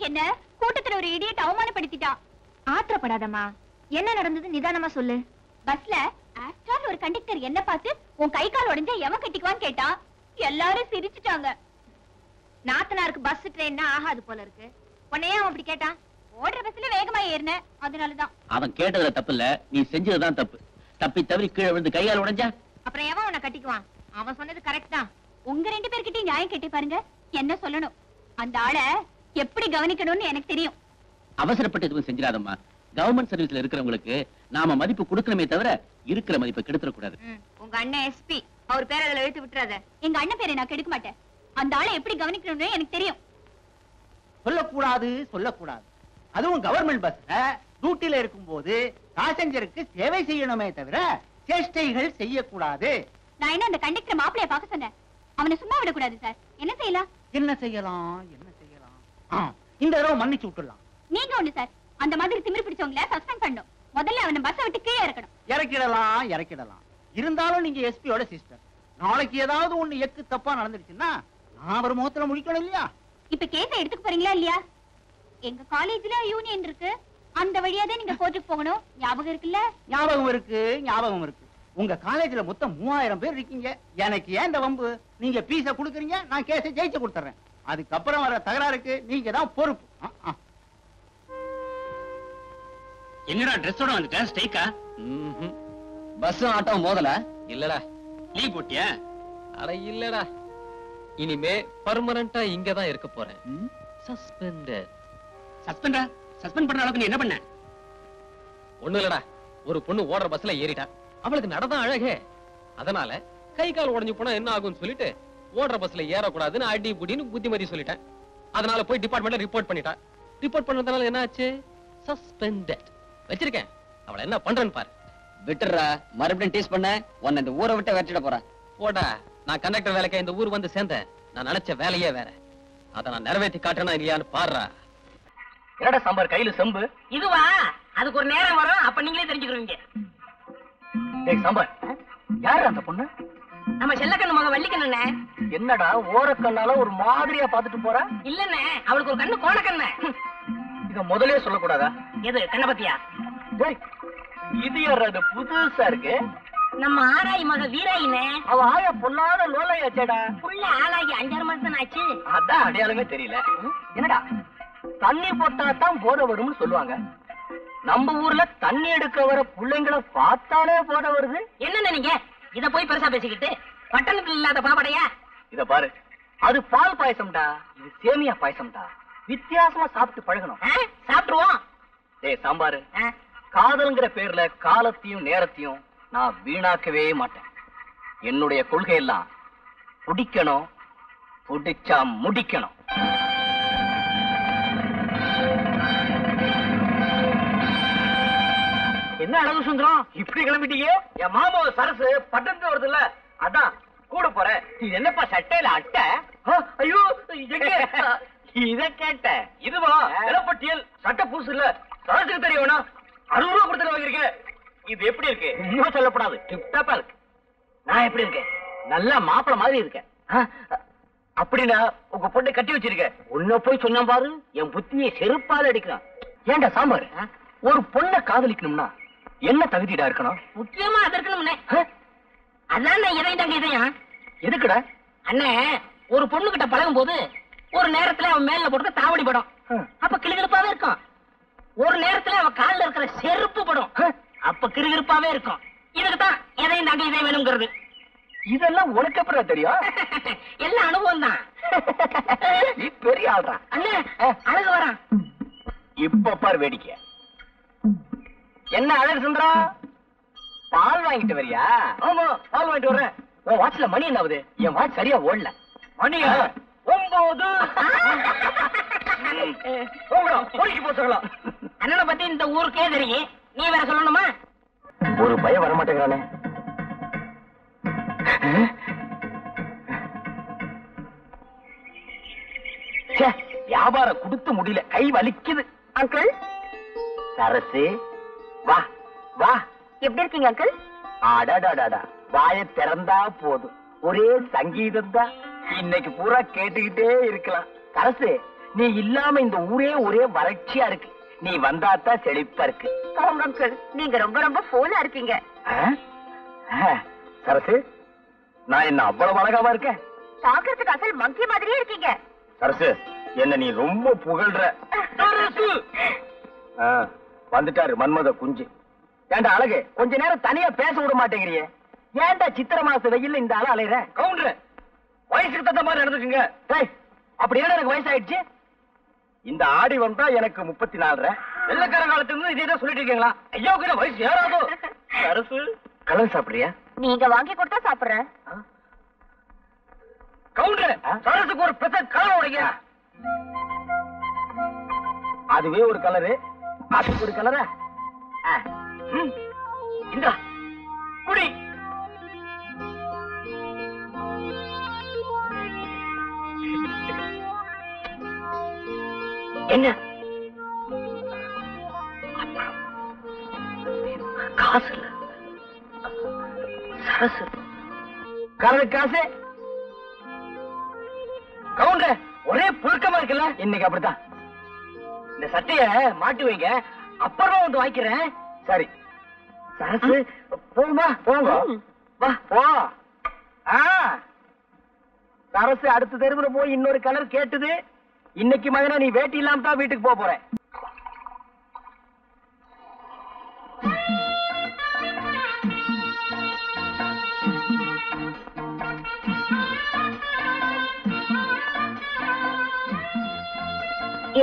என்ன கூட்டத்துல ஒரு இடியட் அவமானப்படுத்திட்டான். ஆத்திரப்படாதம்மா. என்ன நடந்தது நிதானமா சொல்லு. பஸ்ல ஆக்சுவல் ஒரு கண்டக்டர் என்ன பார்த்து உன் கை கால் உடைஞ்சா எவன் கட்டிக்குவான்னு கேட்டான். எல்லாரும் சிரிச்சுட்டாங்க. நாத்தனாருக்கு பஸ் ட்ரெயின்னா ஆகாது போல இருக்கு. உன்னையே அவன் அப்படி கேட்டான். ஓடுற பஸ்ல வேகமா ஏறின, அதனாலதான். அவன் கேட்டதுல தப்பு இல்ல, நீ செஞ்சதுதான் தப்பு. தப்பி தவறி கீழே விழுந்து கையால் உடைஞ்சா அப்புறம் எவன் உன்னை கட்டிக்குவான்? அவன் சொன்னது கரெக்ட் தான். உங்க 2 பேர்கிட்டயும் நியாயம் கேட்டு பாருங்க. என்ன சொல்லணும்? அந்த ஆளை எப்படி கவனிக்கணும்னு எனக்கு தெரியும். அவசரப்பட்டு எதுவும் செஞ்சிடாதம்மா. கவர்மெண்ட் சர்வீஸ்ல இருக்கிறவங்களுக்கு நாம மதிப்பு கொடுக்கணுமே தவிர இருக்கிற மதிப்பை கெடுத்துடக்கூடாது. உங்க அண்ணன் எஸ்பி, அவர் பேரை அதுல எழுத்து விட்டுறாத. எங்க அண்ணன் பேரை நான் கெடுக்க மாட்டேன். அந்த ஆளை எப்படி கவனிக்கணும்னு எனக்கு தெரியும். சொல்லக்கூடாது, சொல்லக்கூடாது. அதுவும் கவர்மெண்ட் பஸ்ல டியூட்டில இருக்கும்போது பாசஞ்சருக்கு சேவை செய்யணுமே தவிர சேஷ்டைகள் செய்யக்கூடாது. நான் என்ன அந்த கண்டக்டர் மாப்பிளைய பார்க்க சொன்னேன். அவனை சும்மா விடக்கூடாது சார். என்ன செய்யலாம்? என்ன செய்யலாம், என்ன செய்யலாம்? இந்த தடவை மன்னிச்சு விட்டுடலாம். நீங்க ஒண்ணு சார், அந்த மாதிரி திமிரு பிடிச்சவங்கள சஸ்பெண்ட் பண்ணும். முதல்ல அவனை பஸ்ஸை விட்டு கீழே இறக்கணும். இறக்கிடலாம், இறக்கிடலாம். இருந்தாலும் நீங்க எஸ்பியோட சிஸ்டர். நாளைக்கு ஏதாவது ஒண்ணு எக்கு தப்பா நடந்துருச்சுன்னா நான் அவர் முகத்துல முடிக்கணும் இல்லையா? இப்ப கேஸ எடுத்துக்க போறீங்களா இல்லையா? எங்க காலேஜ்ல யூனியன் இருக்கு. அந்த வழியா தான் நீங்க கோர்ட்டுக்கு போகணும். ஞாபகம் இருக்குல்ல? ஞாபகம் இருக்கு, ஞாபகம் இருக்கு. உங்க காலேஜ்ல மொத்தம் 3000 பேர் இருக்கீங்க. எனக்கு ஏன் இந்த வம்பு? நீங்க பீஸ குடுக்குறீங்க, நான் கேஸை ஜெயிச்சு கொடுத்துறேன். அதுக்கப்புறம் வர தகராறுக்கு நீங்க தான் பொறுப்பு. என்னடா ட்ரெஸ்ஸோட வந்துட்ட? ஸ்ட்ரைக்கா? பஸ் ஆட்டோ மோதல இல்லடா. லீவ் போட்டியா? அட இல்லடா, இனிமே பர்மனண்டா இங்கதான் இருக்க போறேன். சஸ்பெண்டட். சஸ்பெண்டா? சஸ்பெண்ட் பண்ற அளவுக்கு நீ என்ன பண்ண? ஒண்ணு இல்லடா, ஒரு பொண்ணு ஓடுற பஸ்ல ஏறிட்டா. அவளுக்கு நடதான் அழகே. அதனால கை கால் உடைஞ்சு போனா என்ன ஆகும்னு சொல்லிட்டு ஓடுற பஸ்ல ஏறக்கூடாதுன்னு அடி புடின்னு புத்திமதி சொல்லிட்டேன். அதனால போய் டிபார்ட்மெண்ட்ல ரிப்போர்ட் பண்ணிட்டா. ரிப்போர்ட் பண்ணதுனால என்ன ஆச்சு? சஸ்பெண்டட். வச்சிருக்கேன். அவளை என்ன பண்றேன்னு பாரு. விட்டுறா, மறுபடியும் டீஸ் பண்ண உன்னை இந்த ஊரை விட்டு வெட்டிட போறேன். போடா, நான் கண்டக்டர் வேலைக்கு இந்த ஊர் வந்து சேர்ந்தேன். நான் நினைச்ச வேலையே வேற. அதை நான் நிறைவேற்றி காட்டுறேனா இல்லையான்னு பாடுறா. என்னடா சாம்பார் கையில செம்பு? இதுவா? அதுக்கு ஒரு நேரம் வரும், அப்ப நீங்களே தெரிஞ்சுக்கிறீங்க. டேய் சாம்பார், யாரு அந்த பொண்ணு? நம்ம செல்லக்கண்ணு மக வள்ளிக்கண்ணே. என்னடா ஓரக்கண்ணால ஒரு மாதிரியா பாத்துட்டு போற? இல்லண்ணே, அவளுக்கு ஒரு கண்ணு கோணக்கண்ணு. இத முதலே சொல்லக்கூடாதா? எது கண்ண பத்தியா? டேய், இது யாரு? அது புதுசா இருக்கு. நம்ம ஆராய் மக வீராயினே. அவ ஆயா பொல்லாத லோலையாச்சேடா. புள்ள ஆளாகி 5-6 மாசம் ஆச்சு. அதான் அடையாளமே தெரியல. என்னடா தண்ணி போட்டா தான் போதை வரும்னு சொல்லுவாங்க. நம்ம ஊர்ல தண்ணி எடுக்க வர பிள்ளைங்களை பார்த்தாலே போதை வருது. என்ன நீங்க இத போய் பெருசா பேசிக்கிட்டு? பட்டணத்துல இல்லாத பாபடையா? இத பாரு, அது பால் பாயசம்டா, இது சேமியா பாயசம்டா. வித்தியாசமா சாப்பிட்டு பழகணும். சாப்பிட்டுருவோம். டேய் சாம்பாரு, காதல்ங்கிற பேர்ல காலத்தையும் நேரத்தையும் நான் வீணாக்கவே மாட்டேன். என்னுடைய கொள்கை எல்லாம் பிடிக்கணும், பிடிச்சா முடிக்கணும். என்ன அழகு சுந்தரம், இப்படி கிளம்பிட்டீங்க? என் மாமா சரசு பட்டணத்து வருது இல்ல, அதான் கூட போறேன். இது என்னப்பா சட்டையில அட்டை? ஐயோ, இத கேட்ட இதுவா? இளப்பட்டியல் சட்டை பூசு இல்ல, சரசுக்கு தெரியவனா? 60 ரூபா கொடுத்து வாங்கிருக்கேன். இது எப்படி இருக்கு? இன்னும் சொல்லப்படாது, டிப்டாப்பா இருக்கு. நான் எப்படி இருக்கேன்? நல்லா மாப்பிள மாதிரி இருக்கேன். அப்படின்னா உங்க பொண்ணை கட்டி வச்சிருக்க. உன்ன போய் சொன்னா பாரு, என் புத்தியை செருப்பால அடிக்கிறான். ஏண்டா சாம்பார், ஒரு பொண்ணை காதலிக்கணும்னா என்ன தகுதிடா இருக்கணும்? முக்கியமா அது இருக்கணும்னே. அதான் இதையும் இதையா எதுக்குடா? அண்ணே, ஒரு பொண்ணு கிட்ட பழகும் போது ஒரு நேரத்துல அவன் மேல போட்டு தாவடி படும், அப்ப கிளுகிழுப்பாவே இருக்கும். ஒரு நேரத்துல அவன் காலில் இருக்கிற செருப்பு படும், அப்ப கிறுகிறுப்பாவே இருக்கும். இதுக்குதான் எதையும் தாண்டி இதை வேணுங்கிறது. இதெல்லாம் உனக்கு அப்புறம் தெரியும்? எல்லாம் அனுபவம் தான். நீ பெரிய ஆள்றா. அண்ணே, அழகு வரான். இப்ப பாரு வேடிக்கை. என்ன அழகு சுந்தரா, பால் வாங்கிட்டு வரியா? ஆமா, பால் வாங்கிட்டு வர்றேன். உன் வாட்ச்ல மணி என்ன ஆகுது? என் வாட்ச் சரியா ஓடல. மணியா 9. போகலாம். அண்ணனை பத்தி இந்த ஊருக்கே தெரியும், நீ வேற சொல்லணுமா? ஒரு பயம் வர மாட்டேங்கிறானே. வியாபாரம் கொடுத்து முடியல, கை வலிக்குது. அங்கிள், சரசு வா வா. எப்படி இருக்கீங்க அங்கிள்? அடாடாடாடா, வாய திறந்தா போதும், ஒரே சங்கீதம் தான். இன்னைக்கு பூரா கேட்டுக்கிட்டே இருக்கலாம். சரசு, நீ இல்லாம இந்த ஊரே ஒரே வறட்சியா இருக்கு. நீ வந்தாத்தான் செழிப்பா இருக்கு. அங்கிள், நீங்க ரொம்ப ரொம்ப போனா இருக்கீங்க. சரசு, நான் என்ன அவ்வளவு அழகாவா இருக்கேன்? பாக்குறதுக்கு அசல் மங்கி மாதிரியே இருக்கீங்க. சரசு, என்ன நீ ரொம்ப புகழ்ற. வந்துட்டாரு மன்மத குஞ்சு. ஏண்டா அழகு, கொஞ்ச நேரம் தனியா பேச விட மாட்டேங்கிறியே? ஏண்டா சித்திர மாச வெயில்ல இந்த ஆள அலையற? கவுண்டர், வயசுக்கு தகுந்த மாதிரி நடந்துக்குங்க. அப்படி என்ன எனக்கு வயசாயிடுச்சு? இந்த ஆடி வந்தா எனக்கு 34. வெள்ளக்கார காலத்துல இருந்து இதே தான் சொல்லிட்டு இருக்கீங்களா? ஐயோக்கு வயசு ஏறாதோ. சரசு, கலர் சாப்பிடுறியா? நீங்க வாங்கி கொடுத்தா சாப்பிடுறேன். கவுண்டர், சரசுக்கு ஒரு பெத்த கலர் உடைங்க. அதுவே ஒரு கலரு, அதுக்கு ஒரு கலரா? இந்த குடி. என்ன காசு இல்ல சரசு, கலரு காசு. கவுண்டர், ஒரே புழுக்கமா இருக்குல்ல? இன்னைக்கு அப்படித்தான். இந்த சட்டைய மாட்டி வைங்க, அப்புறமா வந்து வாங்கிக்கிறேன். சரி சரசு, போகுமா? போங்க, வா போ. சரசு அடுத்த தெருவுல போய் இன்னொரு கலர் கேட்டுது. இன்னைக்கு மகனா நீ வேட்டி இல்லாம தான் வீட்டுக்கு போக போறேன்.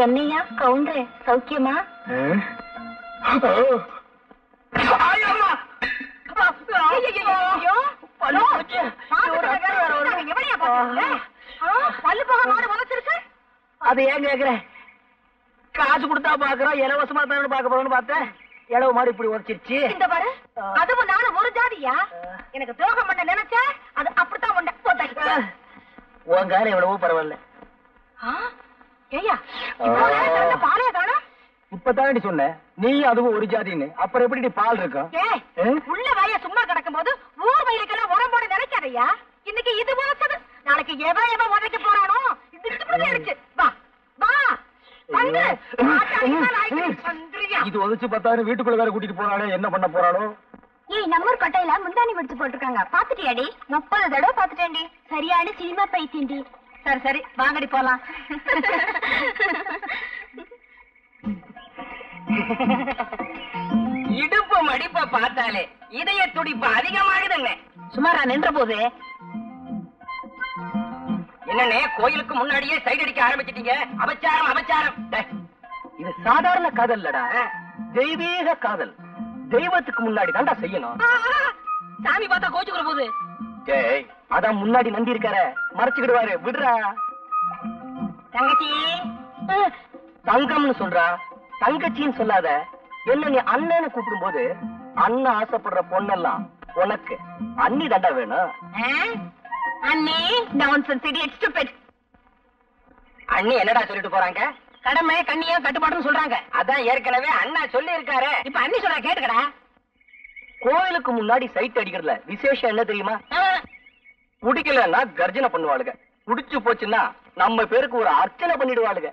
என்னையா கவுண்டர், சௌக்கியமா? அது ஏன் கேக்குற? காசு கொடுத்தா பாக்குறோம், இலவசமா தான் பாக்க போறோம்னு பார்த்தேன். இளவு மாடு இப்படி உரைச்சிருச்சு. இந்த பாரு, அதுவும் நானும் ஒரு ஜாதியா? எனக்கு துரோகம் பண்ண நினைச்ச அது அப்படித்தான் உண்ட. உன் காலம் எவ்வளவோ பரவாயில்ல. ஏய்யா, பாலைய காணோம். இப்பதானடி சொன்ன நீ அதுவும் ஒரு ஜாதின்னு, அப்புறம் எப்படி பால் இருக்கும்? உள்ள வாய சும்மா கிடக்கும் போது ஊர் வயிறுக்கெல்லாம் உரம் போட நினைக்காதையா. இன்னைக்கு இது உழைச்சது, நாளைக்கு எவன் எவன் உதைக்க போறானோ இது. வா வா, இது உதச்சு பார்த்தாரு, வீட்டுக்குள்ள வேற கூட்டிட்டு போறானே, என்ன பண்ண போறானோ? ஏய், நம்ம ஊர் கொட்டையில முந்தானி வடிச்சு போட்டிருக்காங்க, பாத்துட்டியாடி? 30 தடவை பாத்துட்டேன்டி. சரியான சினிமா பைத்தியண்டி. சரி சரி, வாங்கடி போலாம். இடுப்பு மடிப்ப பார்த்தாலே இதய துடிப்பு அதிகமாகுதுங்க. சுமாரா நின்ற போது என்னன்னே, கோயிலுக்கு முன்னாடியே சைடு அடிக்க ஆரம்பிச்சிட்டீங்க. அபச்சாரம் அபச்சாரம். இது சாதாரண காதல் இல்லடா, தெய்வீக காதல். தெய்வத்துக்கு முன்னாடி தாண்டா செய்யணும். சாமி பார்த்தா கோச்சுக்கிற போது. டேய், அதான் முன்னாடி நந்தி இருக்காரு, மறைச்சுக்கிடுவாரு, விடுறா. தங்கச்சி, தங்கம்னு சொல்றா, தங்கச்சின்னு சொல்லாத. என்ன நீ அண்ணன்னு கூப்பிடும் போது அண்ணன் ஆசைப்படுற பொண்ணெல்லாம் உனக்கு அண்ணி தாண்டா வேணும். அண்ணே, நான்சென்ஸ், இடியட், ஸ்டூபிட். அண்ணி என்னடா சொல்லிட்டு போறாங்க? கடமை கண்ணியா கட்டுப்பாடுன்னு சொல்றாங்க. அதான் ஏற்கனவே அண்ணா சொல்லி இருக்காரு. இப்ப அண்ணி சொல்ற கேட்டுக்கடா. கோயிலுக்கு முன்னாடி சைட் அடிக்கிறதுல விசேஷம் என்ன தெரியுமா? பிடிக்கலன்னா கர்ஜனை பண்ணுவாளுங்க, புடிச்சு போச்சுன்னா நம்ம பேருக்கு ஒரு அர்ச்சனை பண்ணிடுவாளுங்க.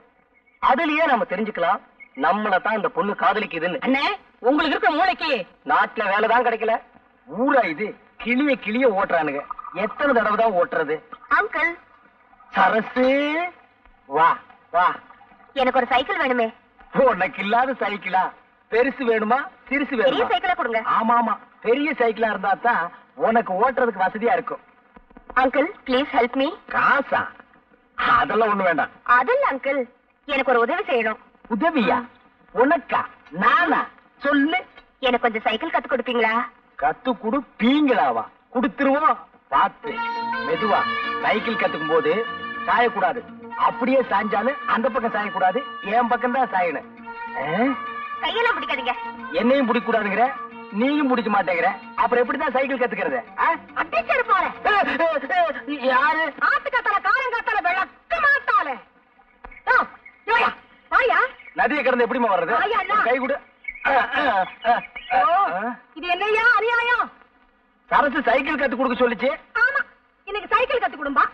அதுலயே நம்ம தெரிஞ்சுக்கலாம் நம்மள தான் இந்த பொண்ணு காதலிக்குதுன்னு. அண்ணே, உங்களுக்கு இருக்க மூளைக்கு நாட்டுல வேலைதான் கிடைக்கல. ஊரா இது கிளிய கிளிய ஓட்டுறானுங்க. எத்தனை தடவை தான் ஓட்டுறது? அங்கிள், சரசு, வா வா. எனக்கு ஒரு சைக்கிள் வேணுமே. உனக்கு இல்லாத சைக்கிளா? பெருசு வேணுமா சிறுசு பெரிய வேணுமா? சைக்கிளா கொடுங்க. ஆமா ஆமா, பெரிய சைக்கிளா இருந்தா தான் உனக்கு ஓட்டுறதுக்கு வசதியா இருக்கும். Uncle, please help me. காசா? அதெல்லாம் ஒண்ணு வேண்டாம். அதில்ல அங்கிள், எனக்கு ஒரு உதவி செய்யணும். உதவியா? உனக்கா? நானா? சொல்லு. எனக்கு கொஞ்சம் சைக்கிள் கத்து கொடுப்பீங்களா? கத்து கொடுப்பீங்களாவா? கொடுத்துருவோம். பார்த்து மெதுவா. சைக்கிள் கத்துக்கும் போது சாயக்கூடாது. அப்படியே சாஞ்சாலும் அந்த பக்கம் சாயக்கூடாது, என் பக்கம் தான் சாயணும். கையெல்லாம் பிடிக்காதீங்க. என்னையும் பிடிக்க கூடாதுங்கிற, நீயும் பிடிக்க மாட்டேங்கிற. அப்புறம் எப்படிதான் சைக்கிள் கத்துக்கிறது? அடிச்சது போல. யாரு? ஆத்துக்காத்தால காரங்காத்தால விளக்க மாட்டாளே. வாயா, நதியை கடந்து எப்படிமா வர்றது? ஐயா, அண்ணா. கை கொடு. இது என்னையா அநியாயம்? சரசு சைக்கிள் கத்து கொடுக்க சொல்லிச்சு. ஆமா, இன்னைக்கு சைக்கிள் கத்து கொடும்பா,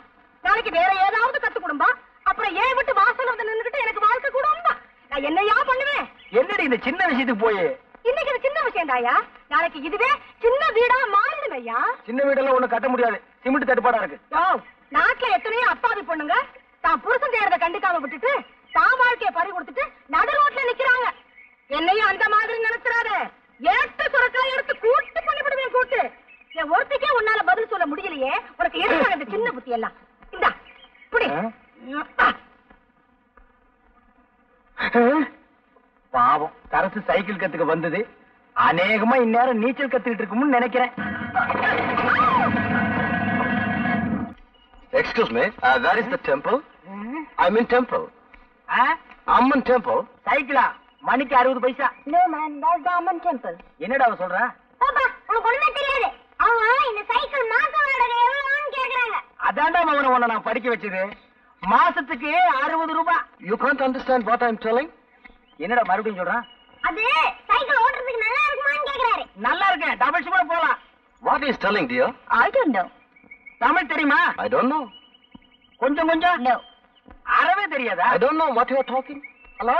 நாளைக்கு வேற ஏதாவது கத்து கொடும்பா, அப்புறம் ஏன் விட்டு வாசல் வந்து நின்னுகிட்டு எனக்கு வாழ்க்கை கொடும்பா. நான் என்னையா பண்ணுவேன்? என்னடி இந்த சின்ன விஷயத்துக்கு போய்? இன்னைக்கு இது சின்ன விஷயம் தாயா, நாளைக்கு இதுவே சின்ன வீடா மாறிடும் ஐயா. சின்ன வீடெல்லாம் ஒண்ணு கட்ட முடியாது, சிமெண்ட் தட்டுப்பாடா இருக்கு. நாட்டுல எத்தனையோ அப்பாவி பொண்ணுங்க தான் புருஷன் செய்யறத கண்டுக்காம விட்டுட்டு தான் வாழ்க்கைய பறி கொடுத்துட்டு நடு ரோட்ல நிக்கிறாங்க. என்னையும் அந்த மாதிரி நினைச்சிடாத. ஏட்டு சுரக்காய் எடுத்து கூட்டு பண்ணிவிடுவேன். கூட்டு என் ஒருத்திக்கே உன்னால பதில் சொல்ல முடியலையே, உனக்கு எதுக்காக இந்த சின்ன புத்தி எல்லாம்? இந்தா புடி. பாவம், சரசு சைக்கிள் கத்துக்க வந்தது அநேகமா இந்நேரம் நீச்சல் கத்துக்கிட்டு இருக்கும்னு நினைக்கிறேன். Excuse me, where is the temple? I'm in temple. Amman temple. சைக்கிளா? மணிக்கு 60 பைசா. No man, that's the Amman temple. என்னடா அவ சொல்றா? பாப்பா, உனக்கு ஒண்ணுமே தெரியாது. அவங்க இந்த சைக்கிள் மாச வாடகை எவ்வளவுன்னு கேக்குறாங்க. அதான்டா மகனை உன்னை நான் படிக்க வச்சது. மாசத்துக்கு 60 ரூபாய். You can't understand what I'm telling? என்னடா மறுபடியும் சொல்றான்? அது சைக்கிள் ஓட்டுறதுக்கு நல்லா இருக்குமான்னு கேக்குறாரு. நல்லா இருக்கேன், டபுள்ஸ் கூட போலாம். What is telling, dear? I don't know. Tamil தெரியுமா? I don't know. கொஞ்சம் கொஞ்சம். No. அறவே தெரியாதா? I don't know what you are talking. Hello.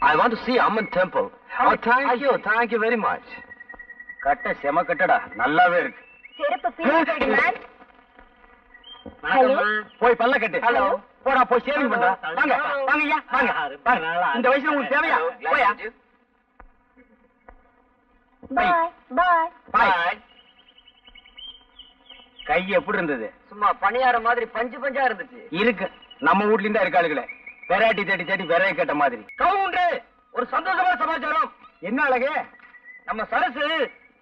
I want to see Amman temple. Oh, thank you very much. கட்ட செம கட்டடா, நல்லாவே இருக்கு. செருப்பு பீஸ் மேன். ஹலோ. போய் பல்ல கட்டு. ஹலோ. போடா, போய் சேவிங் பண்றா. வாங்க வாங்க ஐயா, வாங்க. இந்த வயசுல உங்களுக்கு தேவையா? போயா. Bye. Bye. பாய். கை எப்படி இருந்தது? சும்மா பணியார மாதிரி பஞ்சு பஞ்சா இருந்துச்சு. இருக்கு, நம்ம வீட்ல இருந்தா இருக்காளுகளே. வெரைட்டி தேடி தேடி விரைய கேட்ட மாதிரி. கவுண்டர், ஒரு சந்தோஷமான சமாச்சாரம். என்ன அழகு? நம்ம சரசு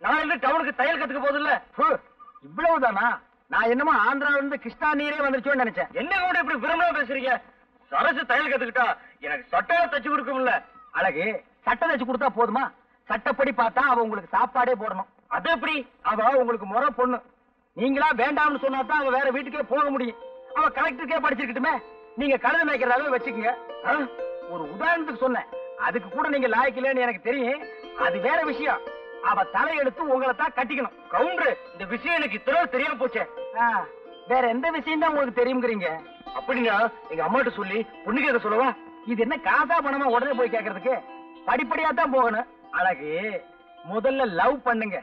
நாளைக்கு டவுனுக்கு தையல் கத்துக்க போதில்ல. இவ்வளவுதானா? நான் என்னமோ ஆந்திராவில இருந்து கிருஷ்ணா நீரே வந்துருச்சோன்னு நினைச்சேன். என்ன கூட இப்படி விரும்பலாம் பேசுறீங்க? சரசு தையல் கத்துக்கிட்டா எனக்கு சட்டையை தச்சு கொடுக்கும்ல. அழகு, சட்டை தச்சு கொடுத்தா போதுமா? சட்டப்படி பார்த்தா அவ உங்களுக்கு சாப்பாடே போடணும். அது எப்படி? அவ உங்களுக்கு முறை பொண்ணு. நீங்களா வேண்டாம்னு சொன்னா தான் அவ வேற வீட்டுக்கே போக முடியும். அவ கலெக்டருக்கே படிச்சிருக்கட்டுமே. நீங்க கழுத மேய்க்கிறதாவே வச்சுக்கோங்க. ஒரு உதாரணத்துக்கு சொன்னேன், அதுக்கு கூட நீங்க லாய்க்கலன்னு எனக்கு தெரியும். அது வேற விஷயம். அவ தலையெடுத்து உங்களை தான் கட்டிக்கணும். கவுண்டர், இந்த விஷயம் எனக்கு இத்தனை தெரியாம போச்சே. வேற எந்த விஷயம் தான் உங்களுக்கு தெரியுங்கிறீங்க? அப்படின்னா எங்க அம்மாட்ட சொல்லி பொண்ணுக்கு எதை சொல்லவா? இது என்ன காசா பணமா உடனே போய் கேட்கறதுக்கு? படிப்படியா தான் போகணும். அழகு, முதல்ல லவ் பண்ணுங்க.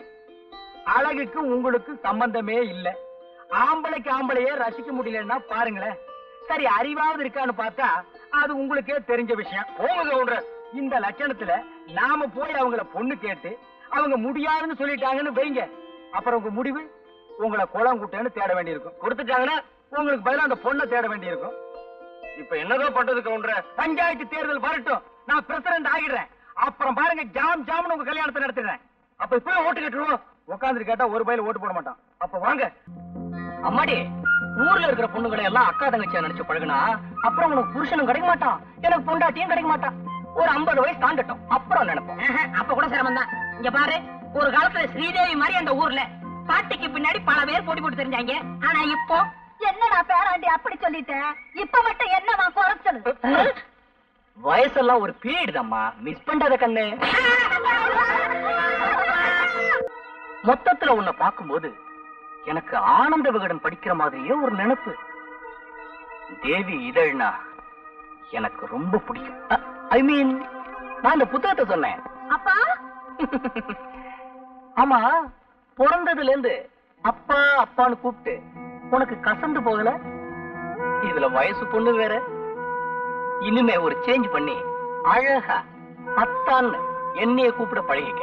அழகுக்கு உங்களுக்கு சம்பந்தமே இல்ல. ஆம்பளைக்கு ஆம்பளையே ரசிக்க முடியலன்னா பாருங்களேன். சரி, அறிவாவது இருக்கான்னு பார்த்தா அது உங்களுக்கே தெரிஞ்ச விஷயம். போங்க கவுண்டர். இந்த லட்சணத்துல நாம போய் அவங்கள பொண்ணு கேட்டு அவங்க முடியாதுன்னு சொல்லிட்டாங்கன்னு வைங்க, அப்புறம் உங்க முடிவு உங்களை குளங்குட்டேன்னு தேட வேண்டியிருக்கும். கொடுத்துட்டாங்கன்னா உங்களுக்கு பதிலா அந்த பொண்ணை தேட வேண்டியிருக்கும். இப்ப என்னதான் பண்றது கவுண்டர்? பஞ்சாயத்து தேர்தல் வரட்டும், நான் பிரசிடண்ட் ஆகிடுறேன். அப்புறம் பாருங்க, ஜாம் ஜாம்னு உங்க கல்யாணத்தை நடத்திடுறேன். அப்ப இப்ப ஓட்டு கேட்டுருவோம். உட்காந்துட்டு கேட்டா ஒரு பையில ஓட்டு போட மாட்டான். அப்ப வாங்க. அம்மாடி, ஊர்ல இருக்கிற பொண்ணுங்களை எல்லாம் அக்கா தங்கச்சியா நினைச்சு பழகுனா அப்புறம் உனக்கு புருஷனும் கிடைக்க மாட்டான், எனக்கு பொண்டாட்டியும் கிடைக்க மாட்டான். ஒரு 50 வயசு தாண்டட்டும், அப்புறம் நினைப்போம். அப்ப கூட சிரமம் தான். இங்க பாரு, ஒரு காலத்துல ஸ்ரீதேவி மாதிரி அந்த ஊர்ல பாட்டிக்கு பின்னாடி பல பேர் போட்டி போட்டு தெரிஞ்சாங்க. ஆனா இப்போ என்னடா பேராண்டி அப்படி சொல்லிட்டேன், இப்ப மட்டும் என்னவா குறைச்சல்? வயசெல்லாம் ஒரு பீரியட் தான்மா, மிஸ் பண்றத கண்ணு. மொத்தத்துல உன்னை பார்க்கும்போது எனக்கு ஆனந்த விகடன் படிக்கிற மாதிரியே ஒரு நினைப்பு. தேவி இதழ்னா எனக்கு ரொம்ப பிடிக்கும். ஐ மீன் நான் இந்த புத்தகத்தை சொன்னேன். அப்பா ஆமா, பிறந்ததுல இருந்து அப்பா அப்பான்னு கூப்பிட்டு உனக்கு கசந்து போகல? இதுல வயசு பொண்ணு வேற. இனிமே ஒரு சேஞ்ச் பண்ணி அழகா அத்தான்னு என்னைய கூப்பிட பழகிக்க.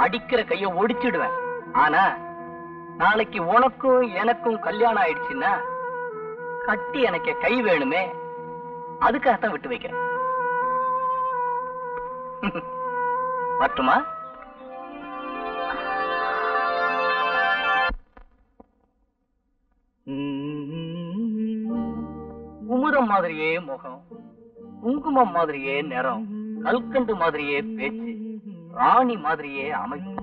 அடிக்கிற கைய ஒடிச்சிடுவேன். ஆனா நாளைக்கு உனக்கும் எனக்கும் கல்யாணம் ஆயிடுச்சுன்னா கட்டி எனக்கு கை வேணுமே, அதுக்காகத்தான் விட்டு வைக்கிறேன். வரட்டுமா? குமுதம் மாதிரியே முகம், குங்குமம் மாதிரியே நிறம், கல்கண்டு மாதிரியே பேச்சு, ராணி மாதிரியே அமைப்பு.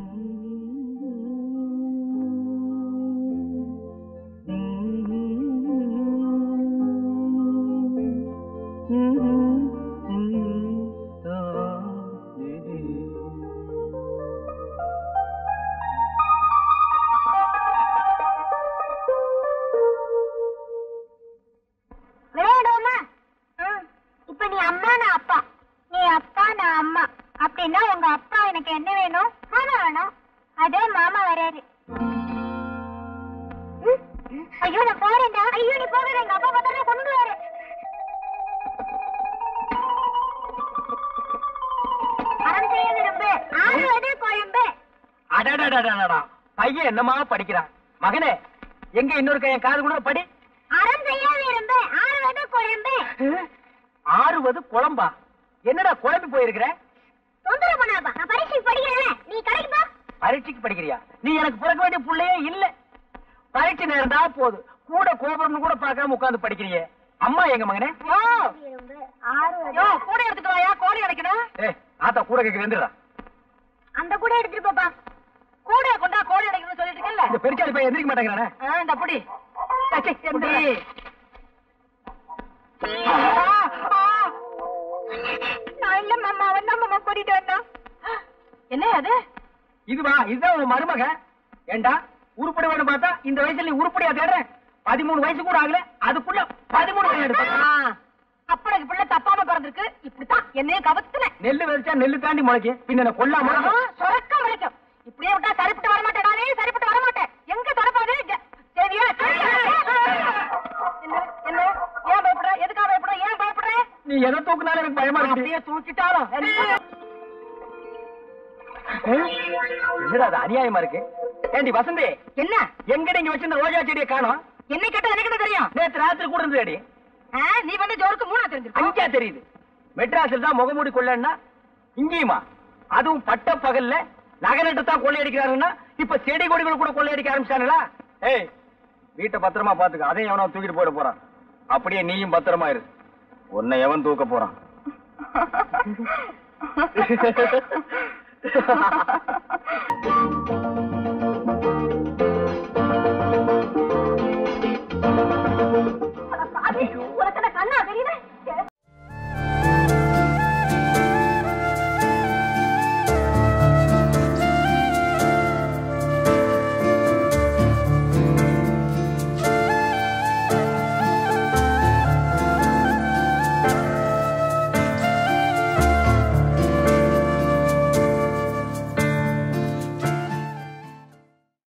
இப்ப நீ அம்மா நான் அப்பா, நீ அப்பா நான் அம்மா. அப்படின்னா உங்க அப்பா எனக்கு என்ன வேணும்? மாமா வேணும். அதே மாமா வராரு. ஐயோ நான் போறேன்டா. ஐயோ நீ போகிற, எங்க அப்பா பார்த்தா கொண்டுடுவாரு. அறம் செய்ய விரும்பு, ஆறுவது கொழும்பு. அடடடடடா, பையன் என்னமா படிக்கிறான். மகனே, எங்க இன்னொரு கையன் காது கூட படி. அறம் செய்ய விரும்பு, ஆறுவது கொழும்பு. ஆறுவது குழம்பா? என்னடா குழம்பி போயிருக்கிற? தொந்தரவு பண்ணாதப்பா, நான் பரீட்சைக்கு படிக்கிறேன். நீ கடைக்கு போ. பரீட்சைக்கு படிக்கிறியா? நீ எனக்கு பிறக்க வேண்டிய புள்ளையே இல்ல. பரீட்சை நேரம் தான் போகுது, கூட கோபுரம்னு கூட பார்க்காம உட்கார்ந்து படிக்கிறியே. அம்மா எங்க மகனே? கூட எடுத்துட்டு வாயா, கோழி அடைக்கணும். ஆத்தா கூட கேட்க வந்துடுறா. அந்த கூட எடுத்துட்டு போப்பா. கூட கொண்டா கோழி அடைக்கணும்னு சொல்லிட்டு இருக்கல. இந்த பெருச்சாளி பையன் எந்திரிக்க மாட்டேங்கிறானே. இந்த அப்படி என்ன அது? இதுவா? இதுதான் உன் மருமக. ஏண்டா உருப்படி வேணும் பார்த்தா இந்த வயசுல நீ உருப்படியா தேடுற? 13 வயசு கூட ஆகல, அதுக்குள்ள 13 வயசு எடுத்த. அப்பனுக்கு பிள்ளை தப்பாம பிறந்திருக்கு. இப்படித்தான் என்னைய கவத்துன. நெல்லு வெறிச்சா நெல்லு தாண்டி முளைக்கு, பின்ன கொல்லாம சொரக்க முளைக்கும். இப்படியே விட்டா சரிப்பட்டு வரமாட்டேன். நானே சரிப்பட்டு வரமாட்டேன். எங்க தொடப்பாது? சரியா? என்ன என்ன? ஏன் பயப்படுற? எதுக்காக பயப்படுற? ஏன் பயப்படுற? நீ எதை தூக்குனாலும் எனக்கு பயமா இருக்கு. அப்படியே தூக்கிட்டாலும் என்னடா அது அநியாயமா இருக்கு. ஏண்டி வசந்தி, என்ன எங்கடி இங்க வச்சிருந்த ரோஜா செடியை காணோம்? என்னை கேட்டா எனக்கு என்ன தெரியும்? நேத்து ராத்திரி கூட இருந்தது. நீ வந்து ஜோருக்கு 3 தெரிஞ்சிருக்க. அஞ்சா தெரியுது. மெட்ராஸில் தான் முகமூடி கொள்ளன்னா இங்கேயுமா? அதுவும் பட்ட பகல்ல நகரட்டு தான் கொள்ளையடிக்கிறாருன்னா இப்ப செடி கொடிகள் கூட கொள்ளையடிக்க ஆரம்பிச்சாங்களா? ஏய், வீட்டை பத்திரமா பாத்துக்க. அதையும் எவனோ தூக்கிட்டு போயிட போறான். அப்படியே நீயும் பத்திரமா இரு. உன்னை எவன் தூக்க போறான்? உனக்கு கண்ணா தெரியுது?